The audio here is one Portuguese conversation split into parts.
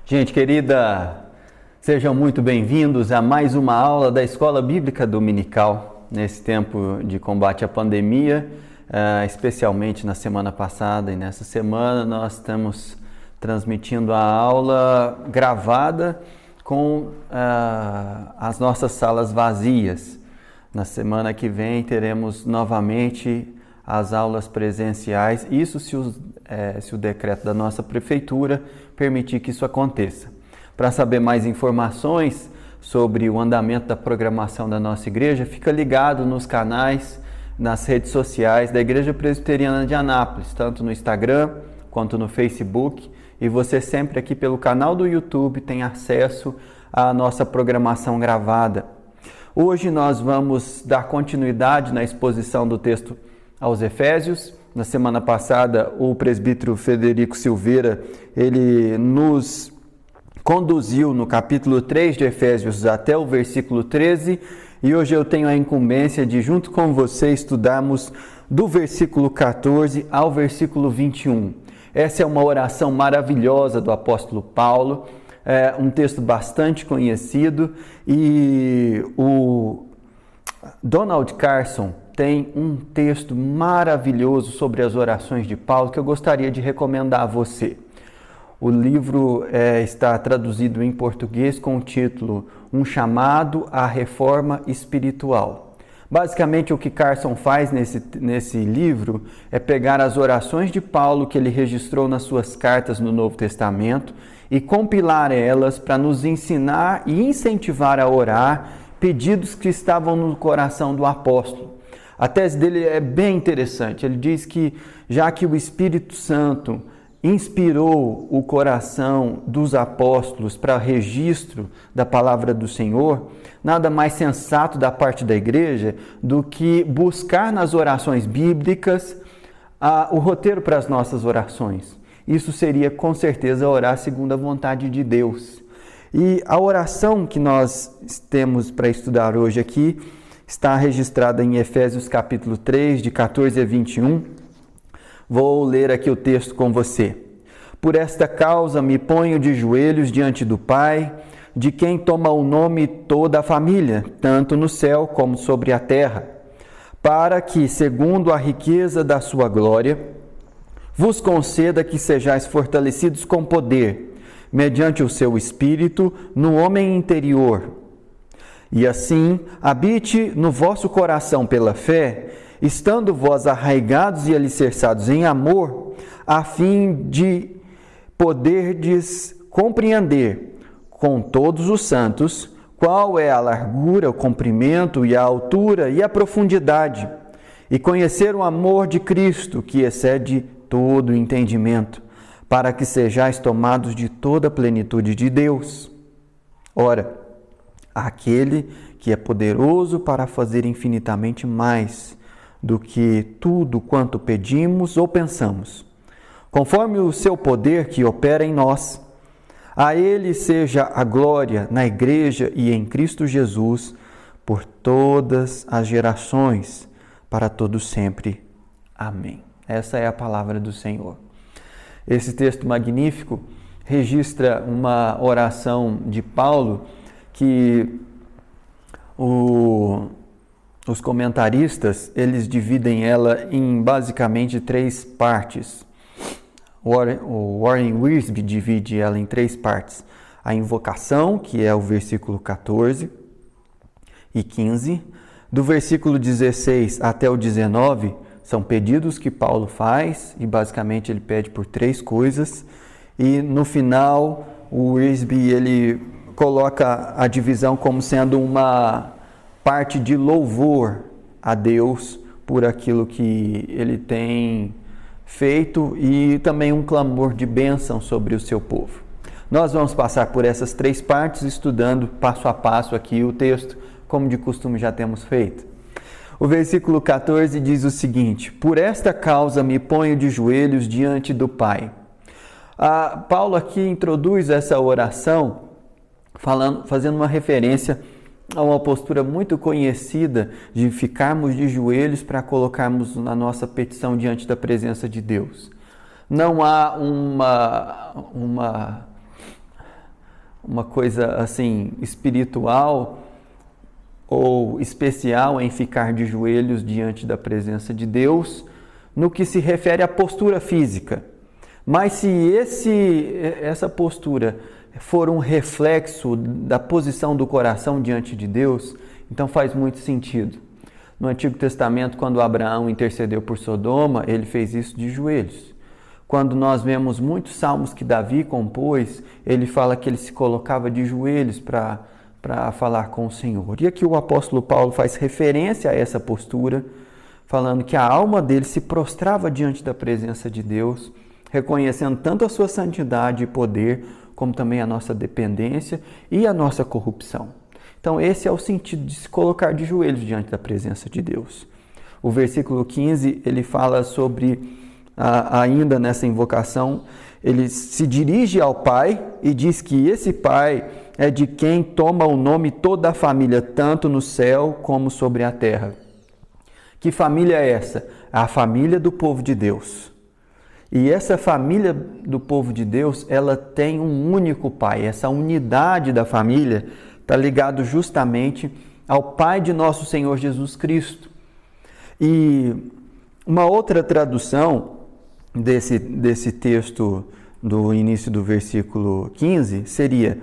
Gente querida, sejam muito bem-vindos a mais uma aula da Escola Bíblica Dominical, nesse tempo de combate à pandemia, especialmente na semana passada e nessa semana nós estamos transmitindo a aula gravada com as nossas salas vazias. Na semana que vem teremos novamente as aulas presenciais, isso se o decreto da nossa prefeitura permitir que isso aconteça. Para saber mais informações sobre o andamento da programação da nossa igreja, fica ligado nos canais, nas redes sociais da Igreja Presbiteriana de Anápolis, tanto no Instagram quanto no Facebook, e você sempre aqui pelo canal do YouTube tem acesso à nossa programação gravada. Hoje nós vamos dar continuidade na exposição do texto aos Efésios. Na semana passada, o presbítero Frederico Silveira, ele nos conduziu no capítulo 3 de Efésios até o versículo 13, e hoje eu tenho a incumbência de, junto com você, estudarmos do versículo 14 ao versículo 21. Essa é uma oração maravilhosa do apóstolo Paulo, um texto bastante conhecido, e o Donald Carson tem um texto maravilhoso sobre as orações de Paulo que eu gostaria de recomendar a você. O livro está traduzido em português com o título Um Chamado à Reforma Espiritual. Basicamente, o que Carson faz nesse livro é pegar as orações de Paulo que ele registrou nas suas cartas no Novo Testamento e compilar elas para nos ensinar e incentivar a orar pedidos que estavam no coração do apóstolo. A tese dele é bem interessante. Ele diz que, já que o Espírito Santo inspirou o coração dos apóstolos para registro da palavra do Senhor, nada mais sensato da parte da igreja do que buscar nas orações bíblicas o roteiro para as nossas orações. Isso seria, com certeza, orar segundo a vontade de Deus. E a oração que nós temos para estudar hoje aqui está registrada em Efésios capítulo 3, de 14 a 21. Vou ler aqui o texto com você. Por esta causa me ponho de joelhos diante do Pai, de quem toma o nome toda a família, tanto no céu como sobre a terra, para que, segundo a riqueza da sua glória, vos conceda que sejais fortalecidos com poder, mediante o seu Espírito, no homem interior. E assim, habite no vosso coração pela fé, estando vós arraigados e alicerçados em amor, a fim de poderdes compreender com todos os santos qual é a largura, o comprimento e a altura e a profundidade, e conhecer o amor de Cristo, que excede todo o entendimento, para que sejais tomados de toda a plenitude de Deus. Ora, aquele que é poderoso para fazer infinitamente mais do que tudo quanto pedimos ou pensamos, conforme o seu poder que opera em nós. A ele seja a glória na igreja e em Cristo Jesus, por todas as gerações, para todos sempre. Amém. Essa é a palavra do Senhor. Esse texto magnífico registra uma oração de Paulo que os comentaristas, eles dividem ela em basicamente 3 partes. O Warren Wiersbe divide ela em 3 partes. A invocação, que é o versículo 14 e 15. Do versículo 16 até o 19, são pedidos que Paulo faz, e basicamente ele pede por 3 coisas. E no final, o Wiersbe, ele coloca a divisão como sendo uma parte de louvor a Deus por aquilo que ele tem feito e também um clamor de bênção sobre o seu povo. Nós vamos passar por essas 3 partes, estudando passo a passo aqui o texto, como de costume já temos feito. O versículo 14 diz o seguinte: por esta causa me ponho de joelhos diante do Pai. Paulo aqui introduz essa oração fazendo uma referência a uma postura muito conhecida de ficarmos de joelhos para colocarmos a nossa petição diante da presença de Deus. Não há uma coisa assim espiritual ou especial em ficar de joelhos diante da presença de Deus, no que se refere à postura física. Mas se essa postura for um reflexo da posição do coração diante de Deus, então faz muito sentido. No Antigo Testamento, quando Abraão intercedeu por Sodoma, ele fez isso de joelhos. Quando nós vemos muitos salmos que Davi compôs, ele fala que ele se colocava de joelhos para falar com o Senhor. E aqui o apóstolo Paulo faz referência a essa postura, falando que a alma dele se prostrava diante da presença de Deus, reconhecendo tanto a sua santidade e poder, como também a nossa dependência e a nossa corrupção. Então esse é o sentido de se colocar de joelhos diante da presença de Deus. O versículo 15, ele fala sobre, ainda nessa invocação, ele se dirige ao Pai e diz que esse Pai é de quem toma o nome toda a família, tanto no céu como sobre a terra. Que família é essa? A família do povo de Deus. E essa família do povo de Deus, ela tem um único Pai. Essa unidade da família está ligado justamente ao Pai de nosso Senhor Jesus Cristo. E uma outra tradução desse texto do início do versículo 15 seria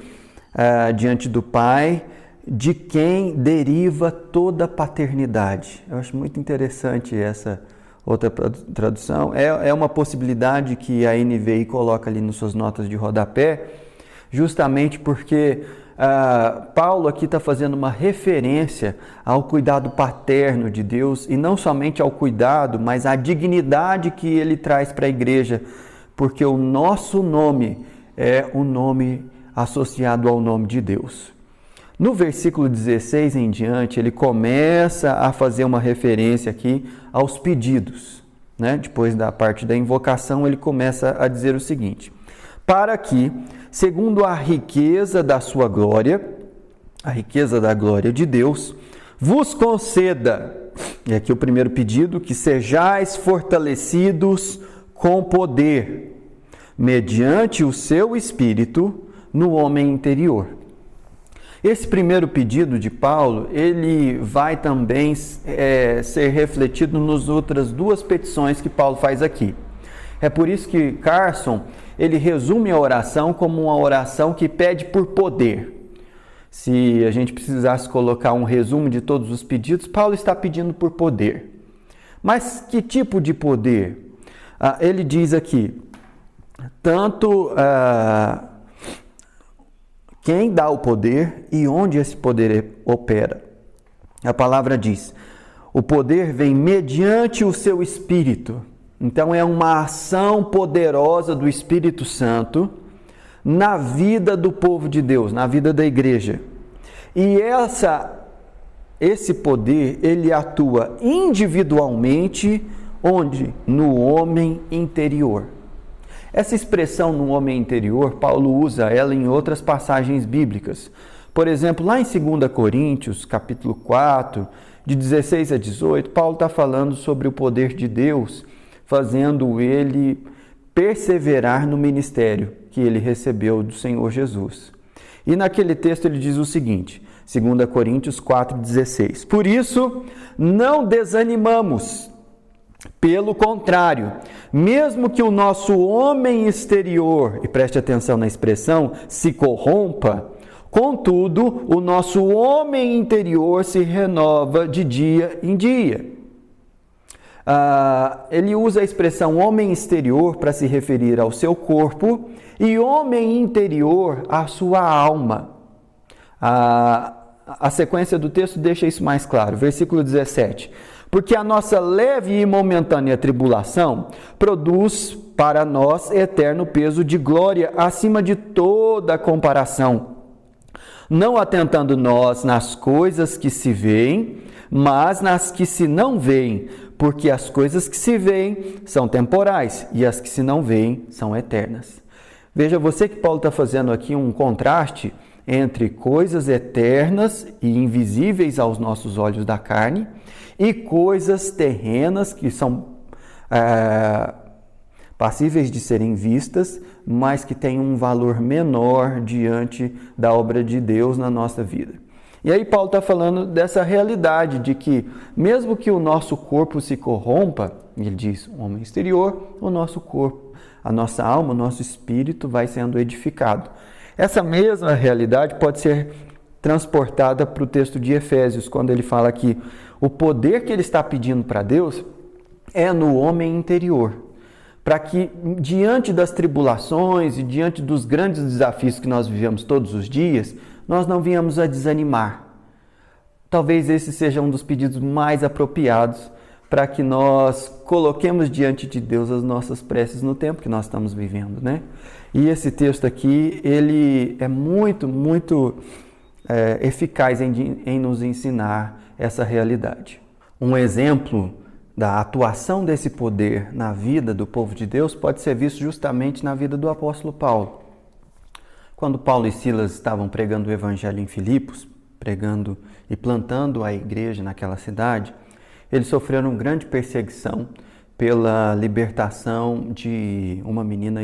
diante do Pai, de quem deriva toda a paternidade. Eu acho muito interessante essa outra tradução. É uma possibilidade que a NVI coloca ali nas suas notas de rodapé, justamente porque Paulo aqui está fazendo uma referência ao cuidado paterno de Deus, e não somente ao cuidado, mas à dignidade que ele traz para a igreja, porque o nosso nome é um nome associado ao nome de Deus. No versículo 16 em diante, ele começa a fazer uma referência aqui aos pedidos, né? Depois da parte da invocação, ele começa a dizer o seguinte: para que, segundo a riqueza da sua glória, a riqueza da glória de Deus, vos conceda, e aqui o primeiro pedido, que sejais fortalecidos com poder, mediante o seu Espírito, no homem interior. Esse primeiro pedido de Paulo, ele vai também ser refletido nas outras duas petições que Paulo faz aqui. É por isso que Carson, ele resume a oração como uma oração que pede por poder. Se a gente precisasse colocar um resumo de todos os pedidos, Paulo está pedindo por poder. Mas que tipo de poder? Ele diz aqui, tanto quem dá o poder e onde esse poder opera. A palavra diz, o poder vem mediante o seu Espírito. Então é uma ação poderosa do Espírito Santo na vida do povo de Deus, na vida da igreja. E esse poder, ele atua individualmente, onde? No homem interior. Essa expressão no homem interior, Paulo usa ela em outras passagens bíblicas. Por exemplo, lá em 2 Coríntios, capítulo 4, de 16 a 18, Paulo está falando sobre o poder de Deus, fazendo ele perseverar no ministério que ele recebeu do Senhor Jesus. E naquele texto ele diz o seguinte, 2 Coríntios 4,16: por isso, não desanimamos. Pelo contrário, mesmo que o nosso homem exterior, e preste atenção na expressão, se corrompa, contudo, o nosso homem interior se renova de dia em dia. Ele usa a expressão homem exterior para se referir ao seu corpo e homem interior à sua alma. A sequência do texto deixa isso mais claro. Versículo 17. Porque a nossa leve e momentânea tribulação produz para nós eterno peso de glória acima de toda comparação, não atentando nós nas coisas que se veem, mas nas que se não veem, porque as coisas que se veem são temporais e as que se não veem são eternas. Veja você que Paulo está fazendo aqui um contraste entre coisas eternas e invisíveis aos nossos olhos da carne e coisas terrenas que são passíveis de serem vistas, mas que têm um valor menor diante da obra de Deus na nossa vida. E aí Paulo está falando dessa realidade de que, mesmo que o nosso corpo se corrompa, ele diz, o homem exterior, o nosso corpo, a nossa alma, o nosso espírito vai sendo edificado. Essa mesma realidade pode ser transportada para o texto de Efésios, quando ele fala que o poder que ele está pedindo para Deus é no homem interior, para que diante das tribulações e diante dos grandes desafios que nós vivemos todos os dias, nós não venhamos a desanimar. Talvez esse seja um dos pedidos mais apropriados para que nós coloquemos diante de Deus as nossas preces no tempo que nós estamos vivendo, né? E esse texto aqui, ele é muito eficaz em nos ensinar essa realidade. Um exemplo da atuação desse poder na vida do povo de Deus pode ser visto justamente na vida do apóstolo Paulo. Quando Paulo e Silas estavam pregando o evangelho em Filipos, pregando e plantando a igreja naquela cidade, eles sofreram grande perseguição pela libertação de uma menina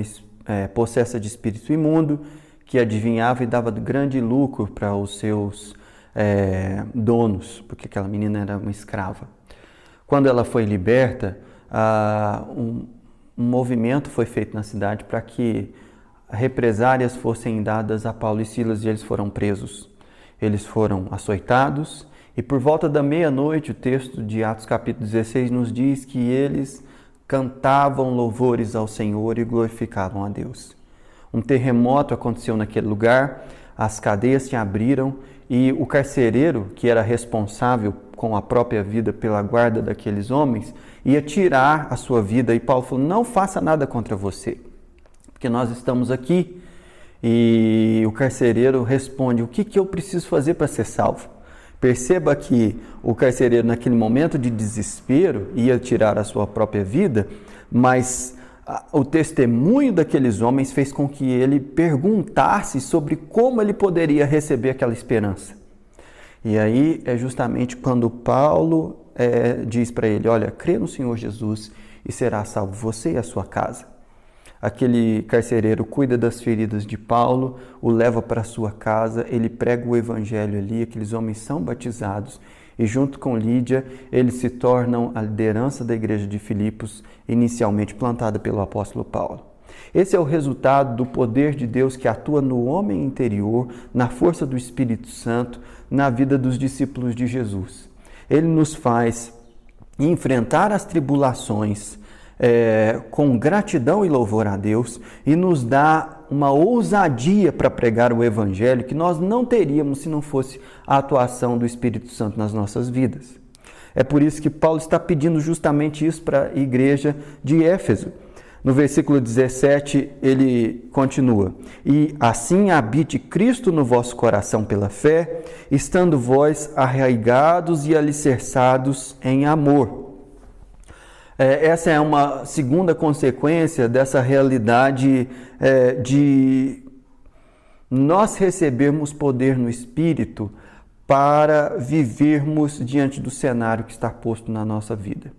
possessa de espírito imundo, que adivinhava e dava grande lucro para os seus donos, porque aquela menina era uma escrava. Quando ela foi liberta, um movimento foi feito na cidade para que represárias fossem dadas a Paulo e Silas e eles foram presos. Eles foram açoitados e por volta da meia-noite, o texto de Atos capítulo 16 nos diz que eles cantavam louvores ao Senhor e glorificavam a Deus. Um terremoto aconteceu naquele lugar, as cadeias se abriram e o carcereiro, que era responsável com a própria vida pela guarda daqueles homens, ia tirar a sua vida. E Paulo falou, não faça nada contra você, porque nós estamos aqui. E o carcereiro responde, o que eu preciso fazer para ser salvo? Perceba que o carcereiro, naquele momento de desespero, ia tirar a sua própria vida, mas o testemunho daqueles homens fez com que ele perguntasse sobre como ele poderia receber aquela esperança. E aí é justamente quando Paulo diz para ele, olha, crê no Senhor Jesus e será salvo você e a sua casa. Aquele carcereiro cuida das feridas de Paulo, o leva para a sua casa, ele prega o evangelho ali, aqueles homens são batizados e junto com Lídia, eles se tornam a liderança da igreja de Filipos, inicialmente plantada pelo apóstolo Paulo. Esse é o resultado do poder de Deus que atua no homem interior, na força do Espírito Santo, na vida dos discípulos de Jesus. Ele nos faz enfrentar as tribulações com gratidão e louvor a Deus e nos dá uma ousadia para pregar o Evangelho que nós não teríamos se não fosse a atuação do Espírito Santo nas nossas vidas. É por isso que Paulo está pedindo justamente isso para a igreja de Éfeso. No versículo 17, ele continua, e assim habite Cristo no vosso coração pela fé, estando vós arraigados e alicerçados em amor. Essa é uma segunda consequência dessa realidade de nós recebermos poder no Espírito para vivermos diante do cenário que está posto na nossa vida.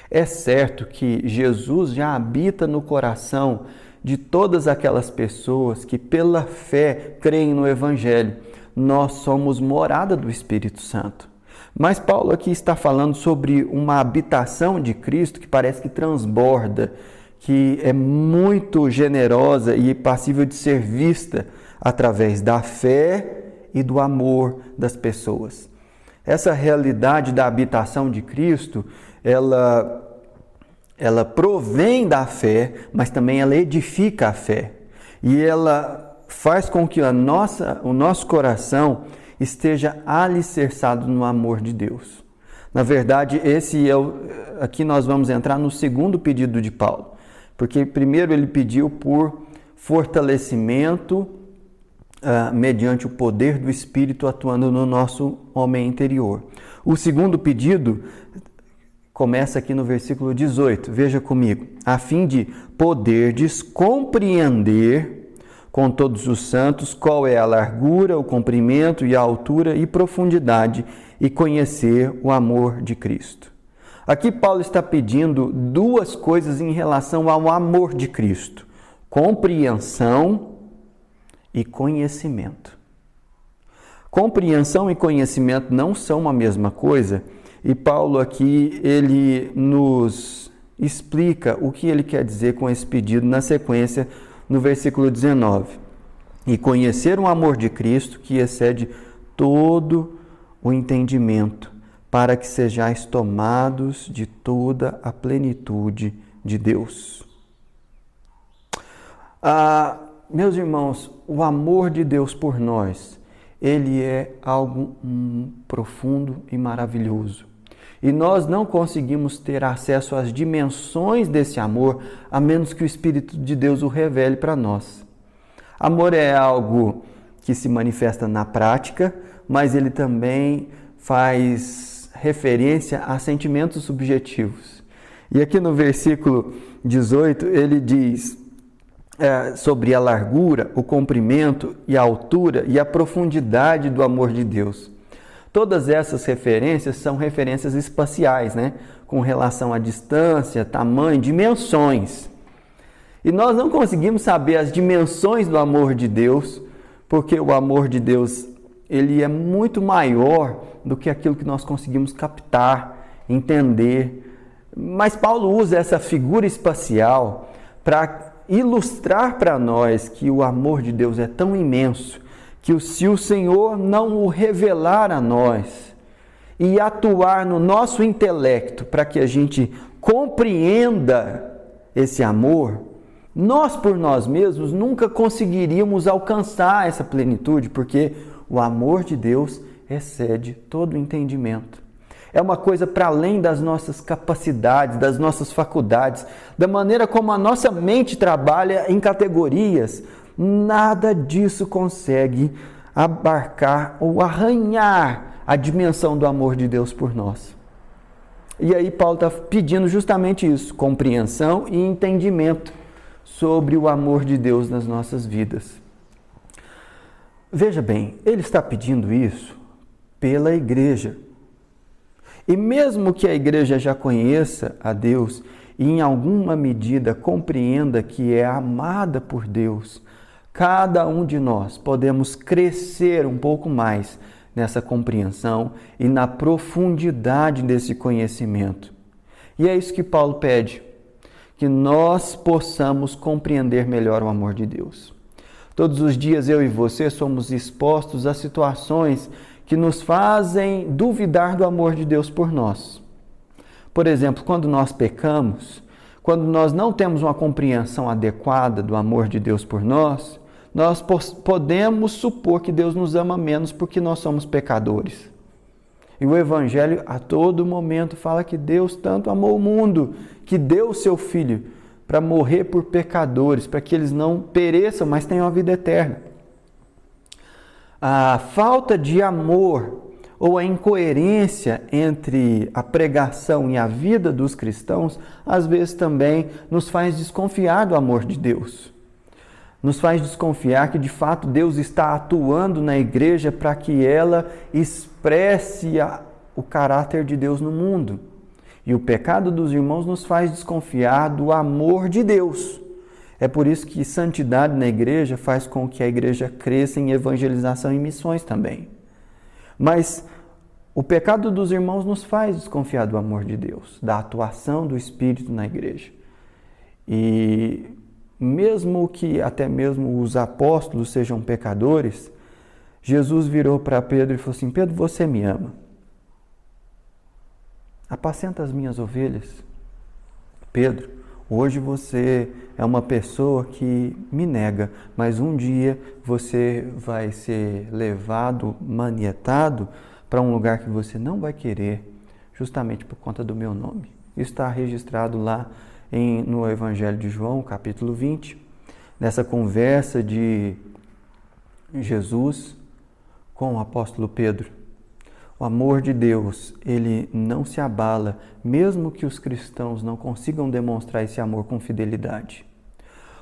É certo que Jesus já habita no coração de todas aquelas pessoas que pela fé creem no Evangelho. Nós somos morada do Espírito Santo. Mas Paulo aqui está falando sobre uma habitação de Cristo que parece que transborda, que é muito generosa e passível de ser vista através da fé e do amor das pessoas. Essa realidade da habitação de Cristo, ela provém da fé, mas também ela edifica a fé. E ela faz com que o nosso coração esteja alicerçado no amor de Deus. Na verdade, aqui nós vamos entrar no segundo pedido de Paulo, porque primeiro ele pediu por fortalecimento mediante o poder do Espírito atuando no nosso homem interior. O segundo pedido começa aqui no versículo 18, veja comigo, a fim de poderdes compreender com todos os santos, qual é a largura, o comprimento e a altura e profundidade, e conhecer o amor de Cristo. Aqui Paulo está pedindo duas coisas em relação ao amor de Cristo: compreensão e conhecimento. Compreensão e conhecimento não são a mesma coisa, e Paulo aqui ele nos explica o que ele quer dizer com esse pedido na sequência, no versículo 19. E conhecer o amor de Cristo que excede todo o entendimento, para que sejais tomados de toda a plenitude de Deus. Meus irmãos, o amor de Deus por nós, ele é algo profundo e maravilhoso. E nós não conseguimos ter acesso às dimensões desse amor, a menos que o Espírito de Deus o revele para nós. Amor é algo que se manifesta na prática, mas ele também faz referência a sentimentos subjetivos. E aqui no versículo 18, ele diz sobre a largura, o comprimento e a altura e a profundidade do amor de Deus. Todas essas referências são referências espaciais, né? Com relação à distância, tamanho, dimensões. E nós não conseguimos saber as dimensões do amor de Deus, porque o amor de Deus ele é muito maior do que aquilo que nós conseguimos captar, entender. Mas Paulo usa essa figura espacial para ilustrar para nós que o amor de Deus é tão imenso que se o Senhor não o revelar a nós e atuar no nosso intelecto para que a gente compreenda esse amor, nós por nós mesmos nunca conseguiríamos alcançar essa plenitude, porque o amor de Deus excede todo o entendimento. É uma coisa para além das nossas capacidades, das nossas faculdades, da maneira como a nossa mente trabalha em categorias. Nada disso consegue abarcar ou arranhar a dimensão do amor de Deus por nós. E aí Paulo está pedindo justamente isso, compreensão e entendimento sobre o amor de Deus nas nossas vidas. Veja bem, ele está pedindo isso pela igreja. E mesmo que a igreja já conheça a Deus e em alguma medida compreenda que é amada por Deus, cada um de nós podemos crescer um pouco mais nessa compreensão e na profundidade desse conhecimento. E é isso que Paulo pede, que nós possamos compreender melhor o amor de Deus. Todos os dias eu e você somos expostos a situações que nos fazem duvidar do amor de Deus por nós. Por exemplo, quando nós pecamos, quando nós não temos uma compreensão adequada do amor de Deus por nós podemos supor que Deus nos ama menos porque nós somos pecadores. E o Evangelho a todo momento fala que Deus tanto amou o mundo, que deu o seu Filho para morrer por pecadores, para que eles não pereçam, mas tenham a vida eterna. A falta de amor ou a incoerência entre a pregação e a vida dos cristãos, às vezes também nos faz desconfiar do amor de Deus. Nos faz desconfiar que, de fato, Deus está atuando na igreja para que ela expresse o caráter de Deus no mundo. E o pecado dos irmãos nos faz desconfiar do amor de Deus. É por isso que santidade na igreja faz com que a igreja cresça em evangelização e missões também. Mas o pecado dos irmãos nos faz desconfiar do amor de Deus, da atuação do Espírito na igreja. E mesmo que até mesmo os apóstolos sejam pecadores, Jesus virou para Pedro e falou assim: Pedro, você me ama? Apacenta as minhas ovelhas. Pedro, hoje você é uma pessoa que me nega, mas um dia você vai ser levado, manietado para um lugar que você não vai querer, justamente por conta do meu nome. Isso está registrado lá no Evangelho de João, capítulo 20, nessa conversa de Jesus com o apóstolo Pedro. O amor de Deus, ele não se abala, mesmo que os cristãos não consigam demonstrar esse amor com fidelidade.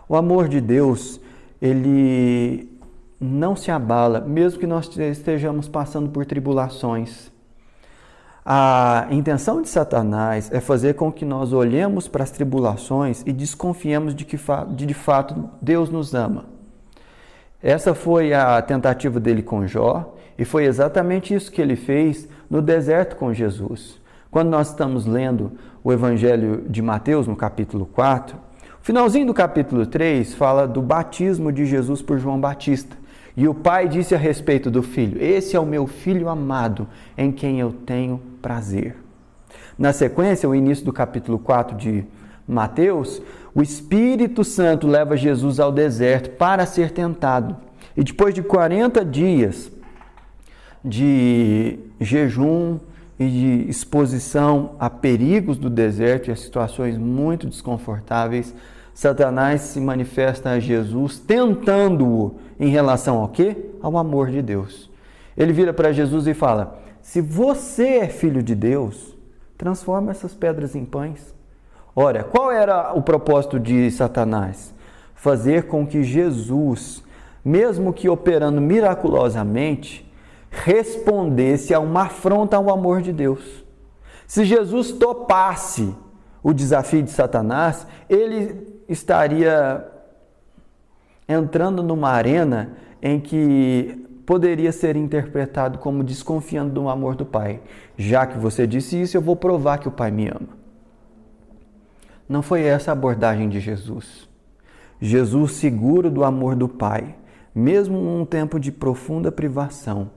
O amor de Deus, ele não se abala, mesmo que nós estejamos passando por tribulações. A intenção de Satanás é fazer com que nós olhemos para as tribulações e desconfiemos de que de fato Deus nos ama. Essa foi a tentativa dele com Jó, e foi exatamente isso que ele fez no deserto com Jesus. Quando nós estamos lendo o Evangelho de Mateus, no capítulo 4, o finalzinho do capítulo 3 fala do batismo de Jesus por João Batista. E o pai disse a respeito do filho: esse é o meu filho amado, em quem eu tenho prazer. Na sequência, o início do capítulo 4 de Mateus, o Espírito Santo leva Jesus ao deserto para ser tentado. E depois de 40 dias de jejum e de exposição a perigos do deserto e a situações muito desconfortáveis, Satanás se manifesta a Jesus, tentando-o em relação ao quê? Ao amor de Deus. Ele vira para Jesus e fala: se você é filho de Deus, transforma essas pedras em pães. Ora, qual era o propósito de Satanás? Fazer com que Jesus, mesmo que operando miraculosamente, respondesse a uma afronta ao amor de Deus. Se Jesus topasse o desafio de Satanás, ele estaria entrando numa arena em que poderia ser interpretado como desconfiando do amor do Pai. Já que você disse isso, eu vou provar que o Pai me ama. Não foi essa a abordagem de Jesus. Jesus, seguro do amor do Pai, mesmo num tempo de profunda privação,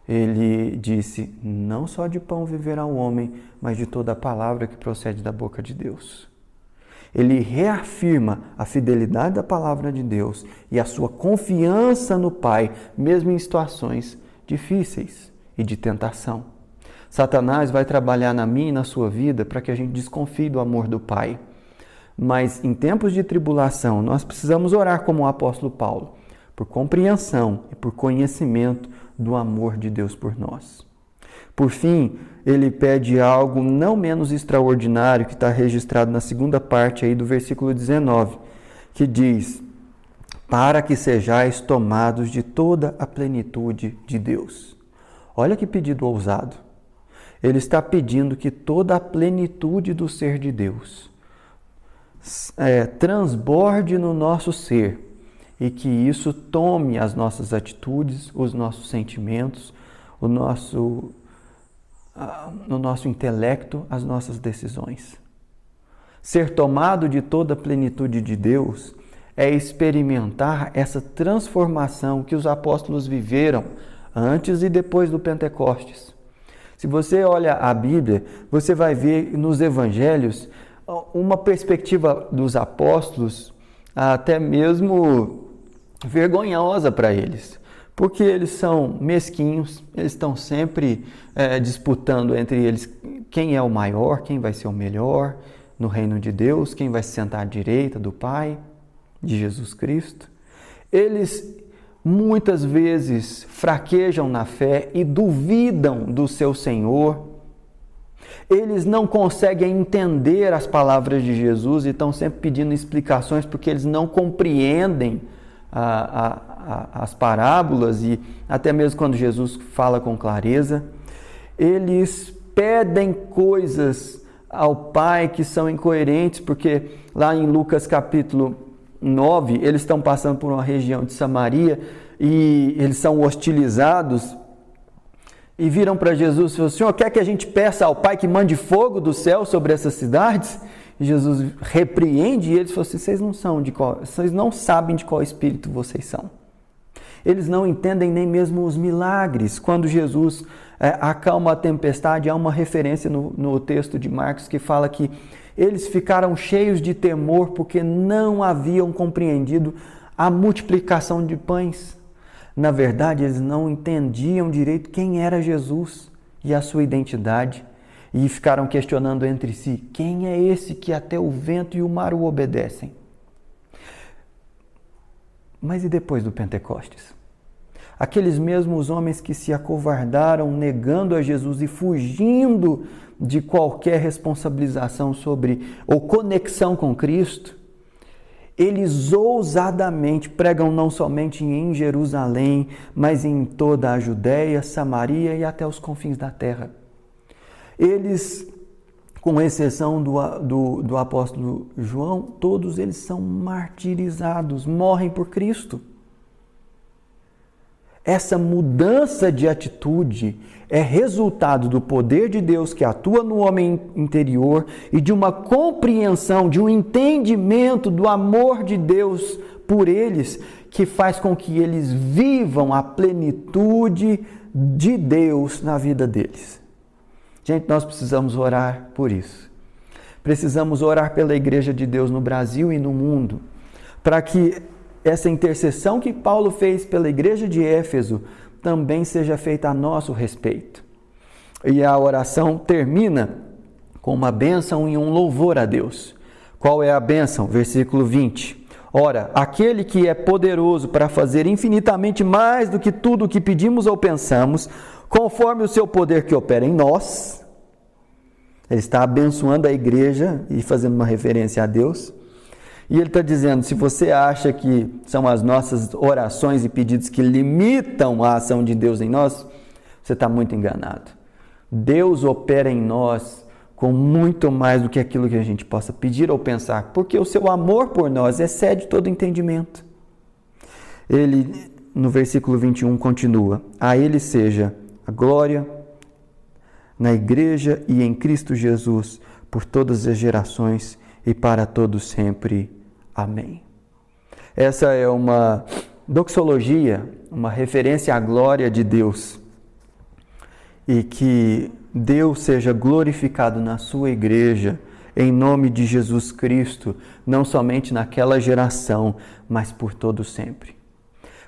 ele disse: não só de pão viverá o homem, mas de toda a palavra que procede da boca de Deus. Ele reafirma a fidelidade da palavra de Deus e a sua confiança no Pai, mesmo em situações difíceis e de tentação. Satanás vai trabalhar na minha e na sua vida para que a gente desconfie do amor do Pai. Mas em tempos de tribulação, nós precisamos orar como o apóstolo Paulo, por compreensão e por conhecimento do amor de Deus por nós. Por fim, ele pede algo não menos extraordinário, que está registrado na segunda parte aí do versículo 19, que diz: para que sejais tomados de toda a plenitude de Deus. Olha que pedido ousado. Ele está pedindo que toda a plenitude do ser de Deus transborde no nosso ser e que isso tome as nossas atitudes, os nossos sentimentos, no nosso intelecto, as nossas decisões. Ser tomado de toda a plenitude de Deus é experimentar essa transformação que os apóstolos viveram antes e depois do Pentecostes. Se você olha a Bíblia, você vai ver nos evangelhos uma perspectiva dos apóstolos até mesmo vergonhosa para eles, porque eles são mesquinhos, eles estão sempre disputando entre eles quem é o maior, quem vai ser o melhor no reino de Deus, quem vai se sentar à direita do Pai, de Jesus Cristo. Eles muitas vezes fraquejam na fé e duvidam do seu Senhor. Eles não conseguem entender as palavras de Jesus e estão sempre pedindo explicações porque eles não compreendem as parábolas e até mesmo quando Jesus fala com clareza. Eles pedem coisas ao Pai que são incoerentes, porque lá em Lucas capítulo 9, eles estão passando por uma região de Samaria e eles são hostilizados e viram para Jesus e falaram: Senhor, quer que a gente peça ao Pai que mande fogo do céu sobre essas cidades? E Jesus repreende eles e falou assim: vocês não sabem de qual espírito vocês são. Eles não entendem nem mesmo os milagres. Quando Jesus acalma a tempestade, há uma referência no texto de Marcos que fala que eles ficaram cheios de temor porque não haviam compreendido a multiplicação de pães. Na verdade, eles não entendiam direito quem era Jesus e a sua identidade e ficaram questionando entre si: quem é esse que até o vento e o mar o obedecem? Mas e depois do Pentecostes? Aqueles mesmos homens que se acovardaram negando a Jesus e fugindo de qualquer responsabilização sobre ou conexão com Cristo, eles ousadamente pregam não somente em Jerusalém, mas em toda a Judéia, Samaria e até os confins da terra. Eles, com exceção do apóstolo João, todos eles são martirizados, morrem por Cristo. Essa mudança de atitude é resultado do poder de Deus que atua no homem interior e de uma compreensão, de um entendimento do amor de Deus por eles, que faz com que eles vivam a plenitude de Deus na vida deles. Gente, nós precisamos orar por isso. Precisamos orar pela Igreja de Deus no Brasil e no mundo, para que essa intercessão que Paulo fez pela igreja de Éfeso também seja feita a nosso respeito. E a oração termina com uma bênção e um louvor a Deus. Qual é a bênção? Versículo 20. Ora, aquele que é poderoso para fazer infinitamente mais do que tudo o que pedimos ou pensamos, conforme o seu poder que opera em nós. Ele está abençoando a igreja e fazendo uma referência a Deus. E ele está dizendo, se você acha que são as nossas orações e pedidos que limitam a ação de Deus em nós, você está muito enganado. Deus opera em nós com muito mais do que aquilo que a gente possa pedir ou pensar, porque o seu amor por nós excede todo entendimento. Ele, no versículo 21, continua, a ele seja a glória na igreja e em Cristo Jesus, por todas as gerações e para todos sempre. Amém. Essa é uma doxologia, uma referência à glória de Deus. E que Deus seja glorificado na sua igreja, em nome de Jesus Cristo, não somente naquela geração, mas por todo sempre.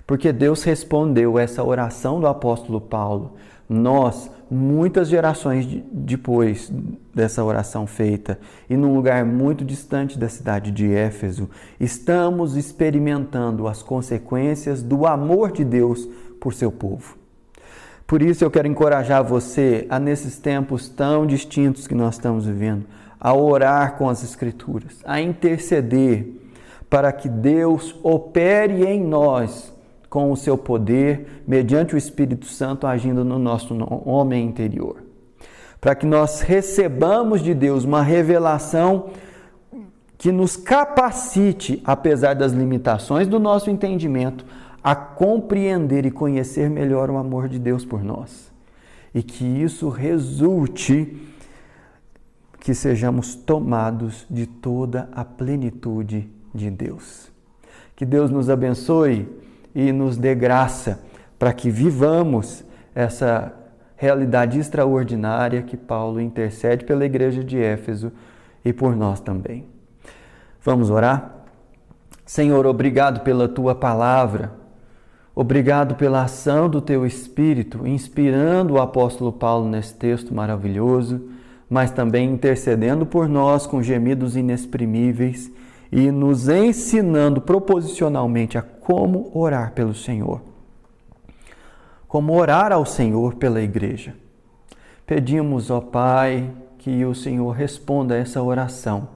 Porque Deus respondeu essa oração do apóstolo Paulo. Nós, muitas gerações depois dessa oração feita, e num lugar muito distante da cidade de Éfeso, estamos experimentando as consequências do amor de Deus por seu povo. Por isso eu quero encorajar você a, nesses tempos tão distintos que nós estamos vivendo, a orar com as Escrituras, a interceder para que Deus opere em nós com o seu poder, mediante o Espírito Santo agindo no nosso homem interior. Para que nós recebamos de Deus uma revelação que nos capacite, apesar das limitações do nosso entendimento, a compreender e conhecer melhor o amor de Deus por nós. E que isso resulte que sejamos tomados de toda a plenitude de Deus. Que Deus nos abençoe e nos dê graça para que vivamos essa realidade extraordinária que Paulo intercede pela igreja de Éfeso e por nós também. Vamos orar? Senhor, obrigado pela tua palavra, obrigado pela ação do teu Espírito, inspirando o apóstolo Paulo nesse texto maravilhoso, mas também intercedendo por nós com gemidos inexprimíveis e nos ensinando proposicionalmente a como orar pelo Senhor. Como orar ao Senhor pela igreja. Pedimos, ó Pai, que o Senhor responda a essa oração,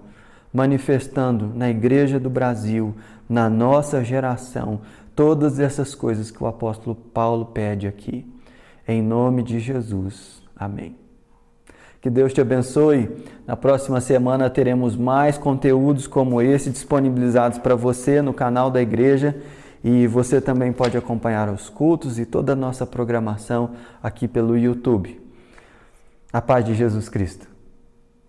manifestando na igreja do Brasil, na nossa geração, todas essas coisas que o apóstolo Paulo pede aqui. Em nome de Jesus. Amém. Que Deus te abençoe. Na próxima semana teremos mais conteúdos como esse disponibilizados para você no canal da igreja e você também pode acompanhar os cultos e toda a nossa programação aqui pelo YouTube. A paz de Jesus Cristo.